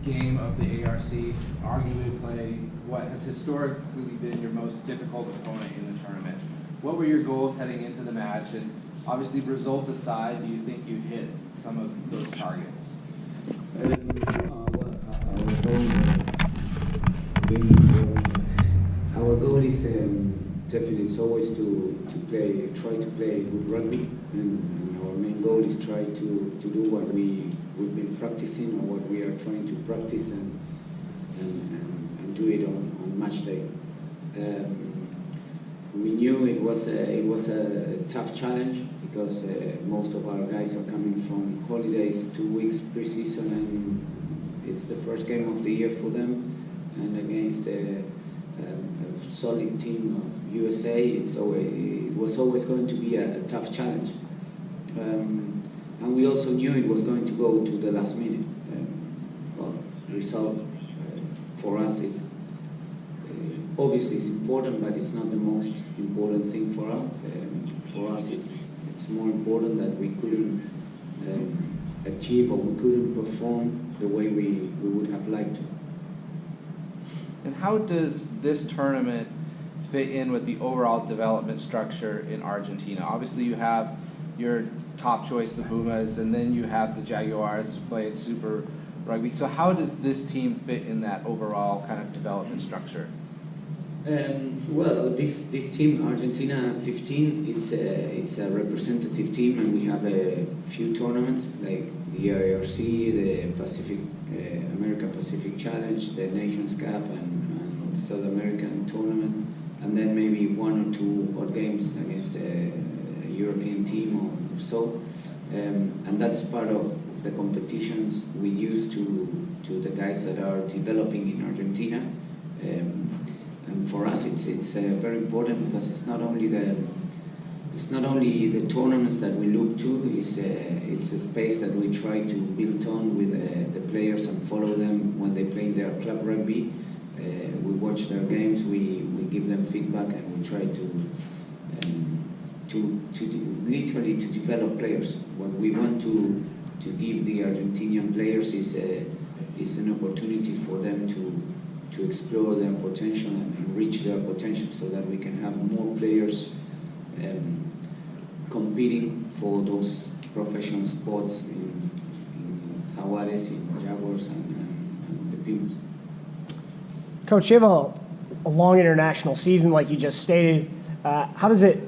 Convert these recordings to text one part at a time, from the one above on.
game of the ARC, arguably play what has historically been your most difficult opponent in the tournament. What were your goals heading into the match? And obviously, result aside, do you think you hit some of those targets? Our goal is definitely is always to try to play good rugby, and our main goal is try to do what we've been practicing or what we are trying to practice and do it on match day. We knew it was a tough challenge because most of our guys are coming from holidays, 2 weeks pre-season, and it's the first game of the year for them, and against a solid team of USA, it was always going to be a tough challenge. And we also knew it was going to go to the last minute. Well, result for us is obviously it's important, but it's not the most important thing for us. For us, it's more important that we couldn't achieve or we couldn't perform the way we would have liked to. And how does this tournament fit in with the overall development structure in Argentina? Obviously, you have your top choice, the Pumas, and then you have the Jaguars playing Super Rugby. So how does this team fit in that overall kind of development structure? Well, this team, Argentina 15, it's a representative team, and we have a few tournaments like the ARC, the Pacific America Pacific Challenge, the Nations Cup, and the South American tournament, and then maybe 1 or 2 odd games against a European team or so, and that's part of the competitions we use to the guys that are developing in Argentina. And for us, it's very important because it's not only the tournaments that we look to. It's a space that we try to build on with the players and follow them when they play their club rugby. We watch their games, we give them feedback, and we try to literally to develop players. What we want to give the Argentinian players is an opportunity for them to explore their potential and reach their potential, so that we can have more players competing for those professional spots in Jaguares, in Jaguars, and the Pumas. Coach, you have a long international season, like you just stated. How does it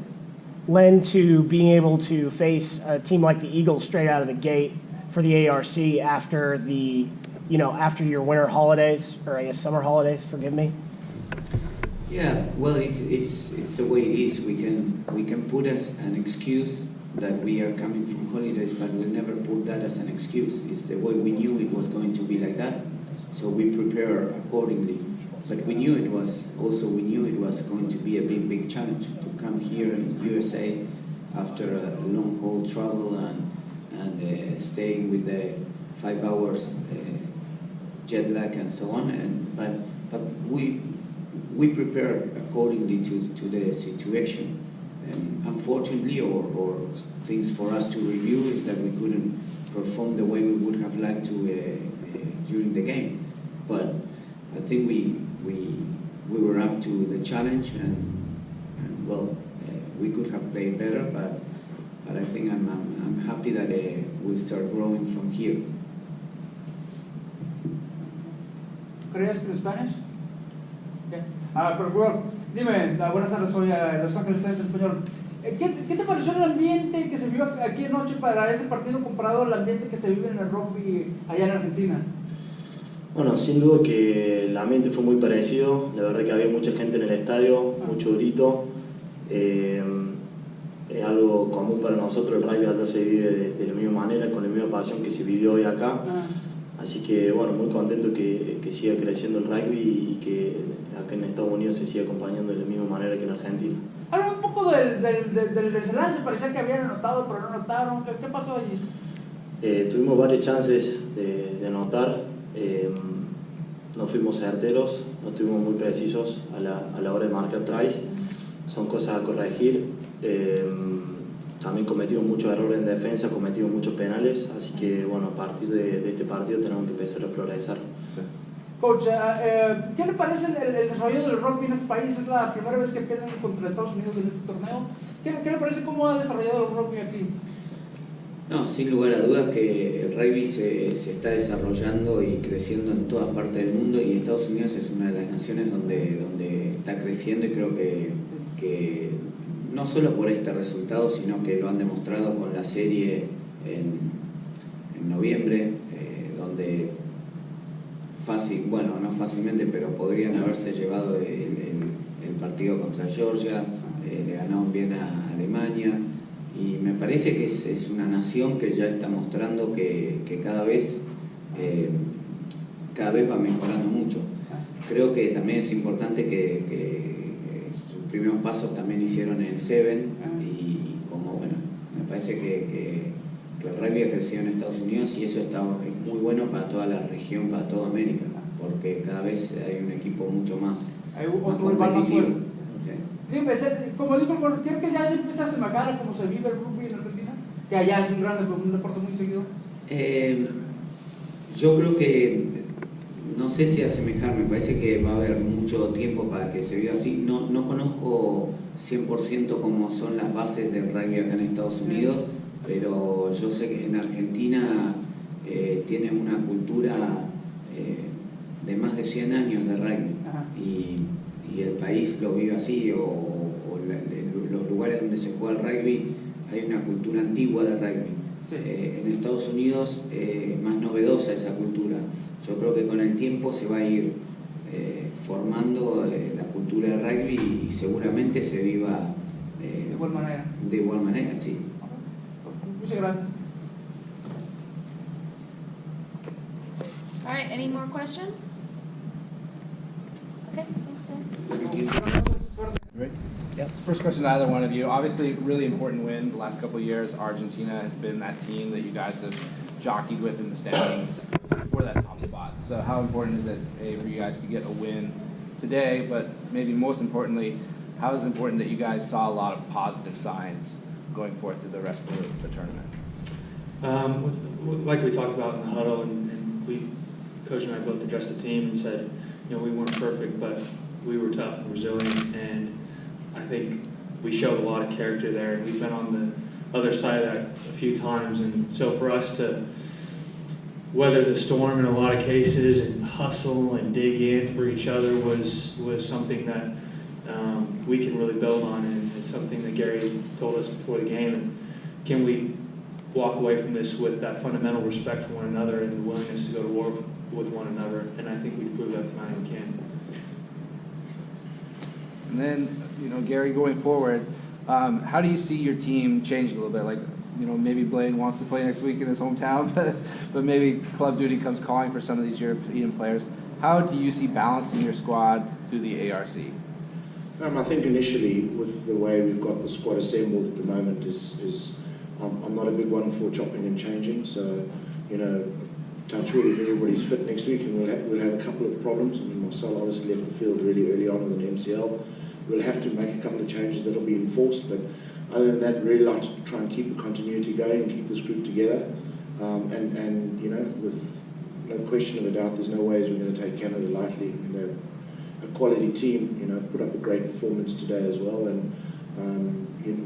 lend to being able to face a team like the Eagles straight out of the gate for the ARC after your winter holidays, or I guess summer holidays? Forgive me. Yeah, well, it's the way it is. We can put as an excuse that we are coming from holidays, but we'll never put that as an excuse. It's the way we knew it was going to be like that, so we prepare accordingly. But we knew it was going to be a big challenge to come here in USA after a long haul travel and staying with the 5 hours jet lag and so on. But we prepared accordingly to the situation. Unfortunately, or things for us to review, is that we couldn't perform the way we would have liked to during the game. But I think we were up to the challenge, and well, we could have played better, but I think I'm happy that we'll start growing from here. Could I ask in Spanish? Okay. Procurador, dime, buenas tardes, soy Los Ángeles Times Español. ¿Qué te pareció el ambiente que se vivió aquí anoche para este partido comparado al ambiente que se vive en el rugby allá en Argentina? Bueno, sin duda que el ambiente fue muy parecido. La verdad que había mucha gente en el estadio, mucho grito. Es algo común para nosotros, el rugby allá se vive de la misma manera, con la misma pasión que se vivió hoy acá. Así que bueno, muy contento que siga creciendo el rugby y que acá en Estados Unidos se siga acompañando de la misma manera que en Argentina. Habla un poco del desenlace, parecía que habían anotado pero no anotaron. ¿Qué pasó allí? Tuvimos varias chances de anotar, no fuimos certeros, no estuvimos muy precisos a la hora de marcar tries. Son cosas a corregir. también cometimos muchos errores en defensa, cometimos muchos penales, así que bueno, a partir de este partido tenemos que empezar a progresar. Coach, ¿qué le parece el desarrollo del rugby en este país? Es la primera vez que pierden contra Estados Unidos en este torneo. ¿Qué le parece cómo ha desarrollado el rugby aquí? No, sin lugar a dudas que el rugby se está desarrollando y creciendo en todas partes del mundo, y Estados Unidos es una de las naciones donde está creciendo, y creo que no solo por este resultado, sino que lo han demostrado con la serie en noviembre, donde no fácilmente, pero podrían haberse llevado el partido contra Georgia, le ganaron bien a Alemania, y me parece que es una nación que ya está mostrando que cada vez va mejorando mucho. Creo que también es importante que sus primeros pasos también hicieron en el Seven, y me parece que el rugby ha crecido en Estados Unidos, y eso es muy bueno para toda la región, para toda América, porque cada vez hay un equipo mucho más competitivo. Como digo, creo que ya se empieza a asemejar a cómo se vive el rugby en Argentina, que allá es un deporte muy seguido. Yo creo que, no sé si asemejar, me parece que va a haber mucho tiempo para que se viva así. No conozco 100% cómo son las bases del rugby acá en Estados Unidos, pero yo sé que en Argentina tiene una cultura de más de 100 años de rugby, y el país lo vive así, o los lugares donde se juega el rugby hay una cultura antigua de rugby. Sí. En Estados Unidos es más novedosa esa cultura. Yo creo que con el tiempo se va a ir formando la cultura de rugby, y seguramente se viva de igual manera. De igual manera, sí. Muchas gracias. All right, any more questions? Okay, thanks, Ready? Yep. First question to either one of you. Obviously, really important win the last couple of years. Argentina has been that team that you guys have jockeyed with in the standings for that top spot. So how important is it for you guys to get a win today? But maybe most importantly, how is it important that you guys saw a lot of positive signs going forth through the rest of the tournament? Like we talked about in the huddle, and Coach and I both addressed the team and said, we weren't perfect, but we were tough and resilient, and I think we showed a lot of character there, and we've been on the other side of that a few times, and so for us to weather the storm in a lot of cases and hustle and dig in for each other was something that we can really build on, and it's something that Gary told us before the game. And can we walk away from this with that fundamental respect for one another and the willingness to go to war with one another? And I think we've proved that tonight, and we can. And then, Gary, going forward, how do you see your team changing a little bit? Like, maybe Blaine wants to play next week in his hometown, but maybe club duty comes calling for some of these European players. How do you see balancing your squad through the ARC? I think initially, with the way we've got the squad assembled at the moment, I'm not a big one for chopping and changing. So, touch wood, if everybody's fit next week, and we'll have a couple of problems. I mean, Marcel obviously left the field really early on with an MCL. We'll have to make a couple of changes that'll be enforced, but other than that, really like to try and keep the continuity going and keep this group together. And with no question of a doubt, there's no ways we're going to take Canada lightly. I mean, they're a quality team, put up a great performance today as well, and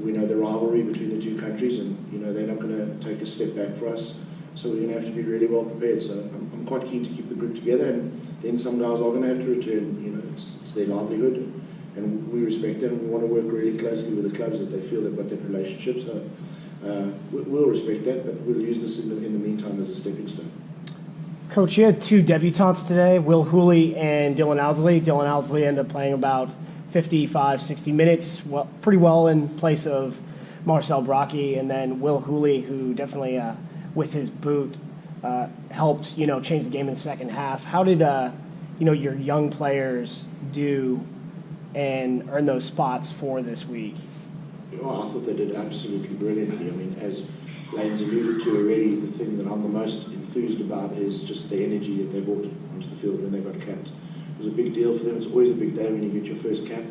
we know the rivalry between the two countries, and they're not going to take a step back for us. So we're going to have to be really well prepared. So I'm quite keen to keep the group together, and then some guys are going to have to return. It's their livelihood, and we respect that, and we want to work really closely with the clubs that they feel they've got that relationship. So we'll respect that, but we'll use this in the meantime as a stepping stone. Coach, you had two debutants today, Will Hooley and Dylan Owsley. Dylan Owsley ended up playing about 55, 60 minutes, pretty well in place of Marcel Brockie, and then Will Hooley, who definitely, with his boot, helped, change the game in the second half. How did, your young players do and earn those spots for this week? Well, I thought they did absolutely brilliantly. I mean, as Blaine's alluded to already, the thing that I'm the most enthused about is just the energy that they brought onto the field when they got capped. It was a big deal for them. It's always a big day when you get your first cap,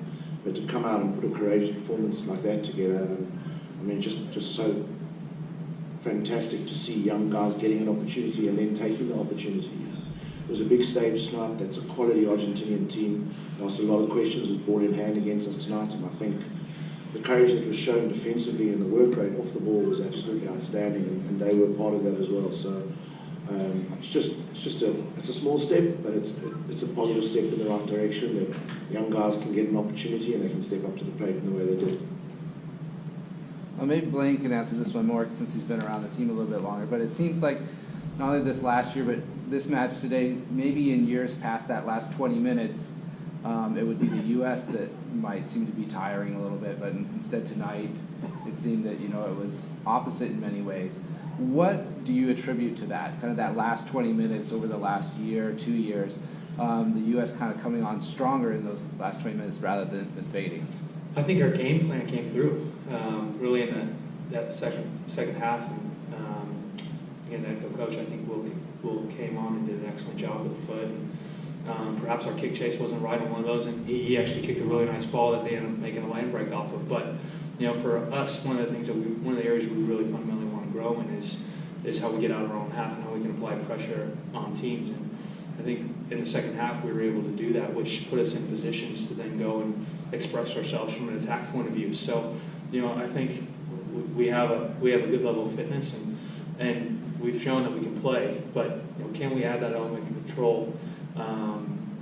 but to come out and put a courageous performance like that together, and I mean, just so fantastic to see young guys getting an opportunity and then taking the opportunity. It was a big stage tonight. That's a quality Argentinian team. Asked a lot of questions, was ball in hand against us tonight, and I think the courage that was shown defensively and the work rate off the ball was absolutely outstanding, and they were part of that as well. So it's a small step, but it's a positive step in the right direction. That young guys can get an opportunity and they can step up to the plate in the way they did. Well, maybe Blaine can answer this one more since he's been around the team a little bit longer, but it seems like not only this last year, but this match today, maybe in years past that last 20 minutes, it would be the U.S. that might seem to be tiring a little bit, but instead tonight, it seemed that, it was opposite in many ways. What do you attribute to that, kind of that last 20 minutes over the last year, 2 years, the U.S. kind of coming on stronger in those last 20 minutes rather than fading? I think our game plan came through really in that second half. And again, the coach, I think, Will came on and did an excellent job with the foot. Perhaps our kick chase wasn't right on one of those, and he actually kicked a really nice ball that they ended up making a line break off of. But for us, one of the areas we really fundamentally want to grow in is how we get out of our own half and how we can apply pressure on teams. And I think in the second half we were able to do that, which put us in positions to then go and express ourselves from an attack point of view. So, I think we have a good level of fitness, and we've shown that we can play. But can we add that element of control,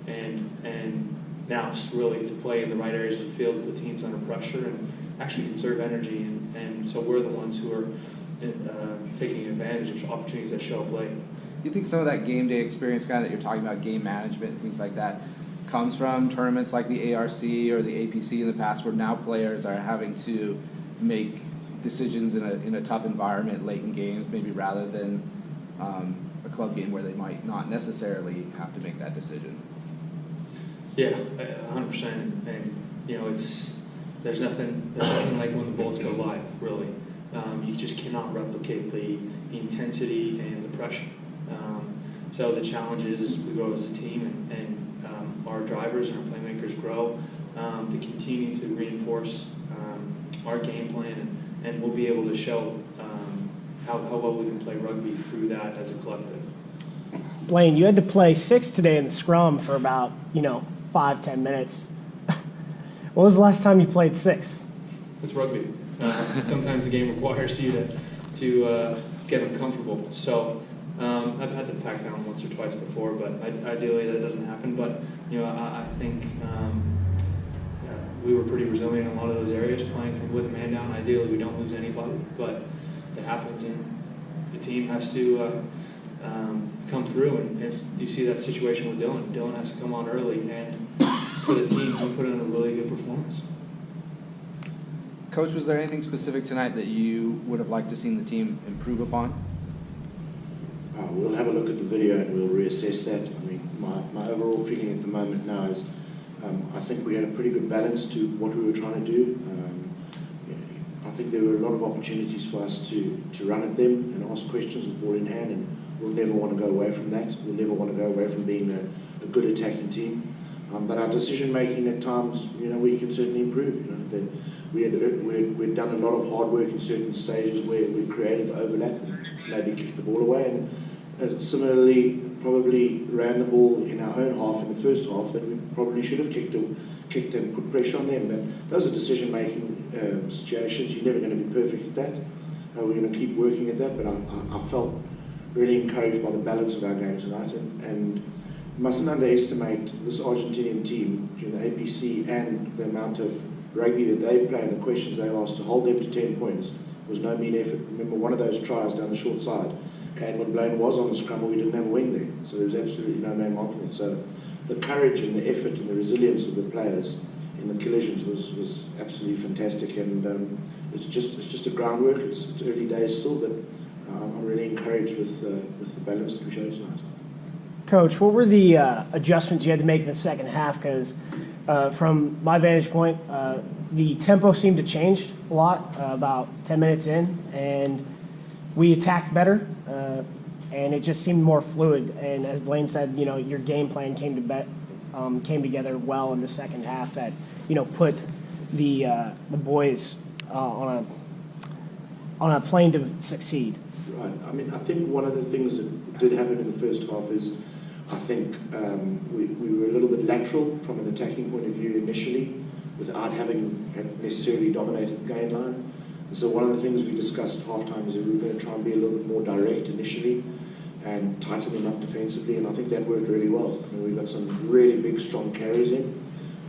and now really to play in the right areas of the field with the team's under pressure and actually conserve energy, and so we're the ones who are taking advantage of opportunities that show up late. Do you think some of that game day experience kind of that you're talking about, game management and things like that, comes from tournaments like the ARC or the APC in the past, where now players are having to make decisions in a tough environment late in games, maybe rather than a club game where they might not necessarily have to make that decision? Yeah, 100%. And there's nothing like when the Bullets go live. Really, you just cannot replicate the intensity and the pressure. So the challenge is we grow as a team, and our drivers and our playmakers grow to continue to reinforce our game plan, and we'll be able to show how well we can play rugby through that as a collective. Blaine, you had to play 6 today in the scrum for about 5-10 minutes. When was the last time you played 6? It's rugby. Sometimes the game requires you to get uncomfortable. So I've had to pack down once or twice before, but ideally that doesn't happen. But I think we were pretty resilient in a lot of those areas, playing with a man down. Ideally, we don't lose anybody, but it happens, and the team has to come through. And if you see that situation with Dylan, Dylan has to come on early, and for the team, he put in a really good performance. Coach, was there anything specific tonight that you would have liked to seen the team improve upon? We'll have a look at the video and we'll reassess that. I mean, my overall feeling at the moment now is I think we had a pretty good balance to what we were trying to do. I think there were a lot of opportunities for us to run at them and ask questions with ball in hand, and we'll never want to go away from that. We'll never want to go away from being a good attacking team. But our decision making at times, we can certainly improve. We'd done a lot of hard work in certain stages where we created the overlap and maybe kicked the ball away, and similarly probably ran the ball in our own half in the first half that we probably should have kicked and put pressure on them. But those are decision making situations. You're never going to be perfect at that. We're going to keep working at that, but I felt really encouraged by the balance of our game tonight, and mustn't underestimate this Argentinian team during the APC and the amount of rugby that they play and the questions they asked. To hold them to 10 points was no mean effort. Remember, one of those tries down the short side came when Blaine was on the scrum, but we didn't have a wing there, so there was absolutely no man marking it. So the courage and the effort and the resilience of the players in the collisions was absolutely fantastic, and it's just a groundwork. It's early days still, but I'm really encouraged with the balance that we showed tonight. Coach, what were the adjustments you had to make in the second half? Because from my vantage point, the tempo seemed to change a lot about 10 minutes in, and we attacked better, and it just seemed more fluid. And as Blaine said, your game plan came together well in the second half. That put the boys on on a plane to succeed? Right. I mean, I think one of the things that did happen in the first half is I think we were a little bit lateral from an attacking point of view initially without having necessarily dominated the gain line. And so one of the things we discussed at halftime is that we were going to try and be a little bit more direct initially and tighten them up defensively, and I think that worked really well. I mean, we got some really big, strong carries in.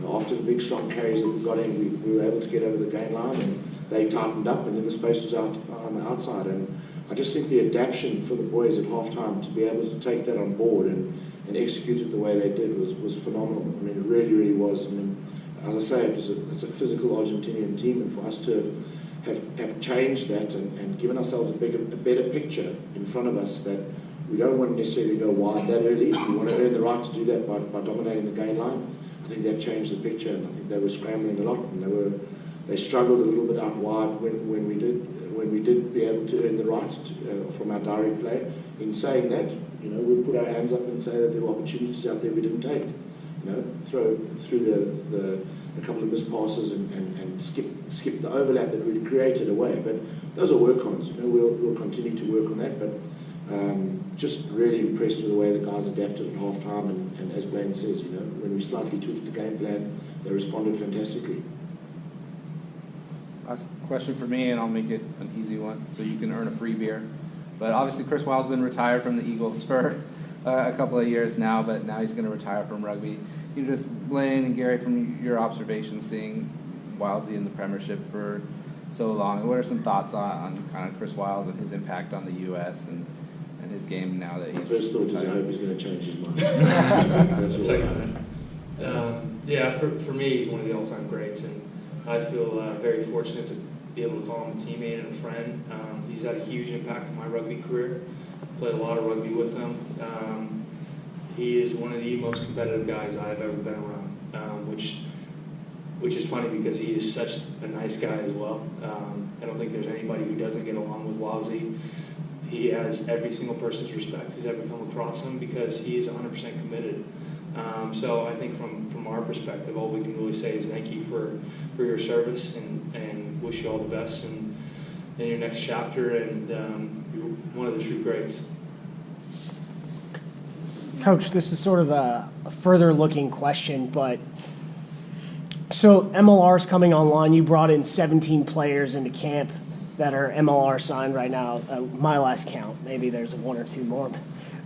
After the big, strong carries that we got in, we were able to get over the gain line, and they tightened up, and then the space was out on the outside. And I just think the adaptation for the boys at halftime to be able to take that on board and execute it the way they did was phenomenal. I mean, it really, really was. I mean, as I say, it's a physical Argentinian team, and for us to have changed that and given ourselves a better picture in front of us that we don't want to necessarily go wide that early. We want to earn the right to do that by dominating the gain line. I think that changed the picture, and I think they were scrambling a lot, and they struggled a little bit out wide when we did be able to earn the right from our direct play. In saying that, you know, we put our hands up and say that there were opportunities out there we didn't take. You know, through a couple of missed passes and skip the overlap that really created a way. But those are work-ons. You know, we'll continue to work on that. But just really impressed with the way the guys adapted at half-time, and as Blaine says, you know, when we slightly tweaked the game plan, they responded fantastically. Last question for me, and I'll make it an easy one, so you can earn a free beer. But obviously, Chris Wild's been retired from the Eagles for a couple of years now, but now he's going to retire from rugby. You know, just Blaine and Gary, from your observations, seeing Wildsy in the Premiership for so long, what are some thoughts on kind of Chris Wilds and his impact on the U.S. and his game now that he's First thought is I hope he's going to change his mind. That's all. Yeah, for me, he's one of the all-time greats, and I feel very fortunate to be able to call him a teammate and a friend. He's had a huge impact on my rugby career. Played a lot of rugby with him. He is one of the most competitive guys I've ever been around, which is funny because he is such a nice guy as well. I don't think there's anybody who doesn't get along with Wildsy. He has every single person's respect who's ever come across him because he is 100% committed. So I think from our perspective, all we can really say is thank you for your service and wish you all the best in your next chapter, and you're one of the true greats. Coach, this is sort of a further looking question, but so MLR's coming online. You brought in 17 players into camp that are MLR signed right now. My last count, maybe there's one or two more.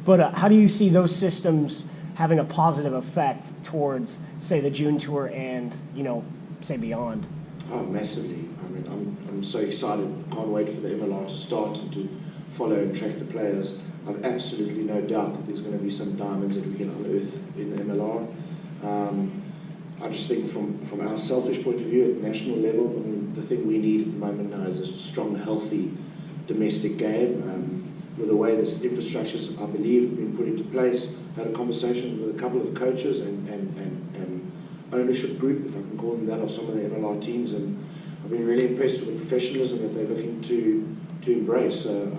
But how do you see those systems having a positive effect towards, say, the June tour and, you know, say beyond? Oh, massively. I mean, I'm so excited. Can't wait for the MLR to start and to follow and track the players. I've absolutely no doubt that there's going to be some diamonds that we can unearth in the MLR. I just think from our selfish point of view at national level, I mean, the thing we need at the moment now is a strong, healthy domestic game. With the way this infrastructure's, I believe, been put into place, had a conversation with a couple of coaches and ownership group, if I can call them that, of some of the MLR teams, and I've been really impressed with the professionalism that they're looking to embrace. So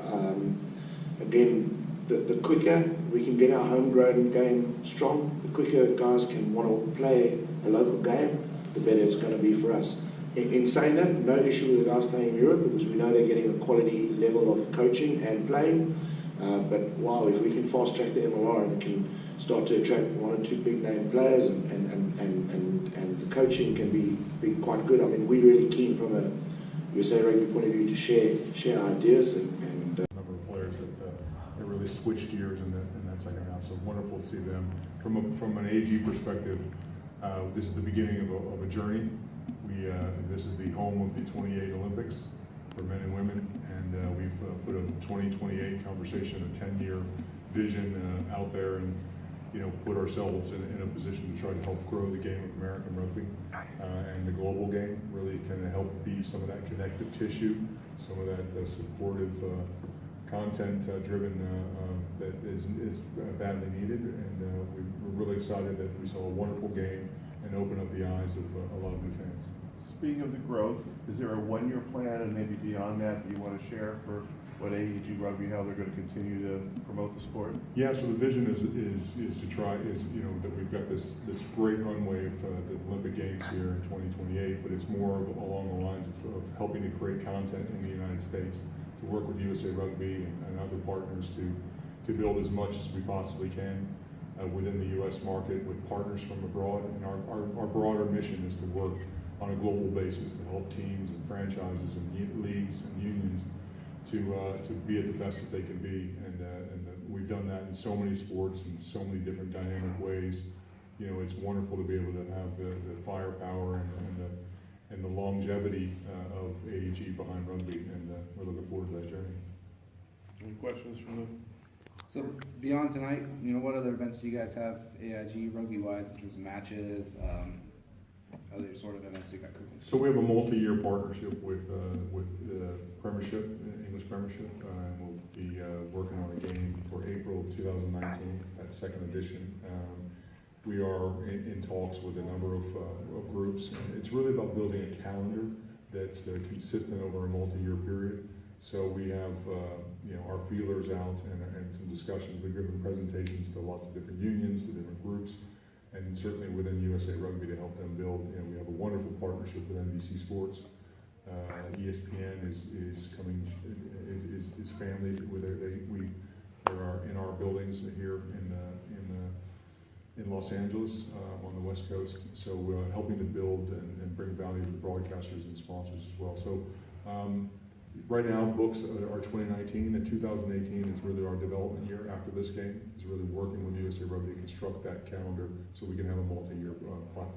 again, the quicker we can get our homegrown game strong, the quicker guys can want to play a local game, the better it's going to be for us. In saying that, no issue with the guys playing in Europe because we know they're getting a quality level of coaching and playing. But wow, if we can fast track the MLR and can start to attract one or two big name players and the coaching can be quite good. I mean, we're really keen from a USA Rugby point of view to share ideas and number of players that really switched gears in that second half. So wonderful to see them. From an AG perspective, this is the beginning of a journey. This is the home of the 28 Olympics for men and women, and we've put a 2028 conversation, a 10-year vision out there, and put ourselves in a position to try to help grow the game of American rugby and the global game. Really kind of help be some of that connective tissue, some of that supportive content driven that is badly needed, and we're really excited that we saw a wonderful game and open up the eyes of a lot of new fans. Speaking of the growth, is there a one-year plan and maybe beyond that you want to share for what AEG Rugby, how they're going to continue to promote the sport? Yeah, so the vision is to try, that we've got this great runway of the Olympic Games here in 2028, but it's more along the lines of helping to create content in the United States work with USA Rugby and other partners to build as much as we possibly can within the U.S. market with partners from abroad. And our broader mission is to work on a global basis to help teams and franchises and leagues and unions to be at the best that they can be. And we've done that in so many sports in so many different dynamic ways. You know, it's wonderful to be able to have the firepower and the longevity of AEG behind rugby, and we're looking forward to that journey. Any questions from the? So beyond tonight, you know, what other events do you guys have AIG rugby-wise in terms of matches, other sort of events you got cooking? So we have a multi-year partnership with the Premiership, English Premiership, and we'll be working on a game for April of 2019, that second edition. We are in talks with a number of groups. It's really about building a calendar that's consistent over a multi-year period. So we have you know, our feelers out and some discussions. We've given presentations to lots of different unions, to different groups, and certainly within USA Rugby to help them build. You know, we have a wonderful partnership with NBC Sports. ESPN is coming, is family. We are in our buildings here in Los Angeles on the West Coast. So we're helping to build and bring value to broadcasters and sponsors as well. So right now, books are 2019, and 2018 is really our development year after this game. Is really working with USA Rugby to construct that calendar so we can have a multi-year plan.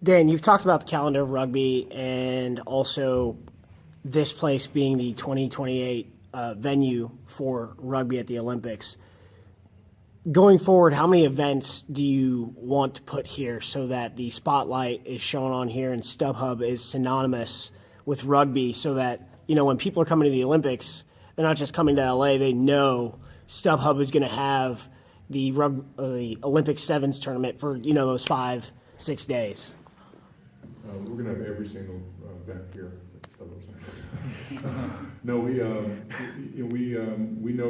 Dan, you've talked about the calendar of rugby and also this place being the 2028 venue for rugby at the Olympics. Going forward, how many events do you want to put here so that the spotlight is shown on here and StubHub is synonymous with rugby, so that, you know, when people are coming to the Olympics, they're not just coming to LA, they know StubHub is going to have the Olympic Sevens tournament for, you know, those 5-6 days. We're going to have every single event here at StubHub Center. No, we know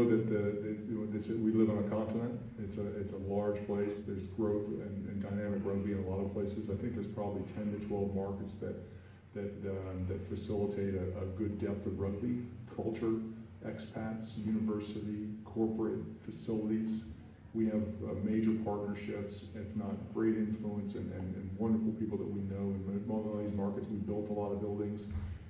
that we live on a continent. It's a large place. There's growth and dynamic rugby in a lot of places. I think there's probably 10 to 12 markets that facilitate a good depth of rugby, culture, expats, university, corporate facilities. We have major partnerships, if not great influence, and wonderful people that we know. In all of these markets, we built a lot of buildings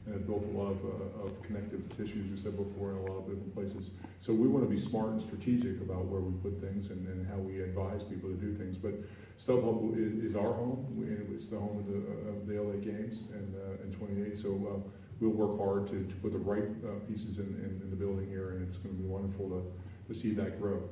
and have built a lot of connective tissues, we said before, in a lot of different places. So we want to be smart and strategic about where we put things and how we advise people to do things. But StubHub is our home. It's the home of the LA Games in 28. So we'll work hard to put the right pieces in the building here, and it's going to be wonderful to see that grow.